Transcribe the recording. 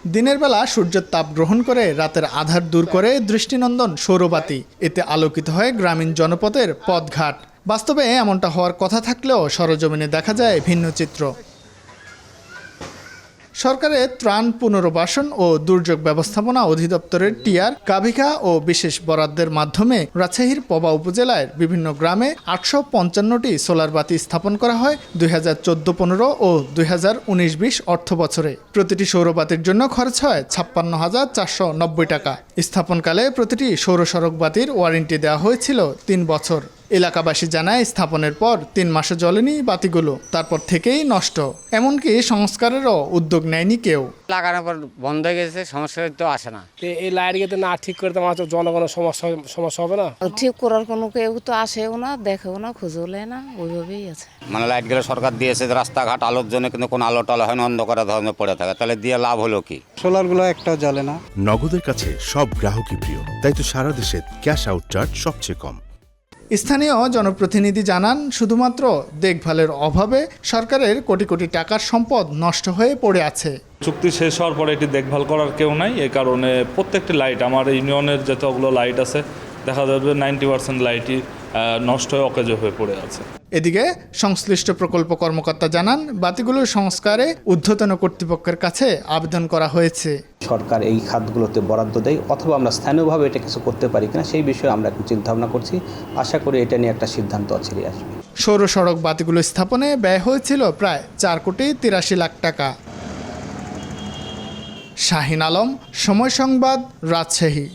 দিনের বেলা সূর্যের তাপ গ্রহণ করে রাতের আধার দূর করে দৃষ্টিনন্দন সৌরবাতি, এতে আলোকিত হয় গ্রামীণ জনপথের পথঘাট। বাস্তবে এমনটা হওয়ার কথা থাকলেও সরজমিনে দেখা যায় ভিন্ন চিত্র। সরকারের ত্রাণ পুনর্বাসন ও দুর্যোগ ব্যবস্থাপনা অধিদপ্তরের টিআর, কাভিকা ও বিশেষ বরাদ্দের মাধ্যমে রাজশাহীর পবা উপজেলার বিভিন্ন গ্রামে ৮৫৫টি সোলার বাতি স্থাপন করা হয় ২০১৪-১৫ ও ২০১৯-২০ অর্থ বছরে। প্রতিটি সৌরবাতির জন্য খরচ হয় ৫৬,৪৯০ টাকা। স্থাপনকালে প্রতিটি সৌর সড়ক বাতির ওয়ারেন্টি দেওয়া হয়েছিল ৩ বছর। এলাকাবাসী জানায় স্থাপনের পর ৩ মাসে জ্বলেনি বাতিগুলো, তারপর থেকেই নষ্ট। এমনকি সংস্কারেরও উদ্যোগ নেয়নি কেউ। লাগানোর পর বন্ধ হয়ে গেছে, সমস্যা তো আসে না। এই লাইট গেতে না ঠিক করতে আমার তো জনগণের সমস্যা হবে না। ঠিক করার কোনো কেউ তো আসেও না, দেখেও না, খুঁজেও নেয় না, ওইভাবেই আছে। মানে লাইট গেলে সরকার দিয়েছে রাস্তাঘাট আলোর জন্য, কিন্তু কোনো আলো টালো হয় না, অন্ধকারের ধরনের পড়ে থাকে। তাহলে দিয়ে লাভ হলো কি? সোলারগুলো একটাও জ্বলে না। নগদের কাছে সব গ্রাহকই প্রিয়, তাই তো সারা দেশে ক্যাশ আউট চার্জ সবচেয়ে কম। স্থানীয় জনপ্রতিনিধি জানান, শুধুমাত্র দেখভালের অভাবে সরকারের কোটি কোটি টাকার সম্পদ নষ্ট হয়ে পড়ে আছে। চুক্তি শেষ হওয়ার পরে এটি দেখভাল করার কেউ নাই। এই কারণে প্রত্যেকটি লাইট, আমার ইউনিয়নের যতগুলো লাইট আছে, দেখা যাবে 90% লাইটই নষ্ট হয়ে অকেজো হয়ে পড়ে আছে। এদিকে সংশ্লিষ্ট প্রকল্প কর্মকর্তা জানান, বাতিগুলোর সংস্কারে ঊর্ধ্বতন কর্তৃপক্ষের কাছে আবেদন করা হয়েছে। সরকার এই খাতগুলোতে বরাদ্দ দেয় অথবা আমরা স্থানীয়ভাবে এটা কিছু করতে পারি কিনা সেই বিষয়ে আমরা এখন চিন্তা ভাবনা করছি। আশা করি এটা নিয়ে একটা সিদ্ধান্ত অচিরেই আসবে। সৌর সড়ক বাতিগুলো স্থাপনে ব্যয় হয়েছিল প্রায় 4,83,00,000 টাকা। শাহিন আলম, সময় সংবাদ, রাজশাহী।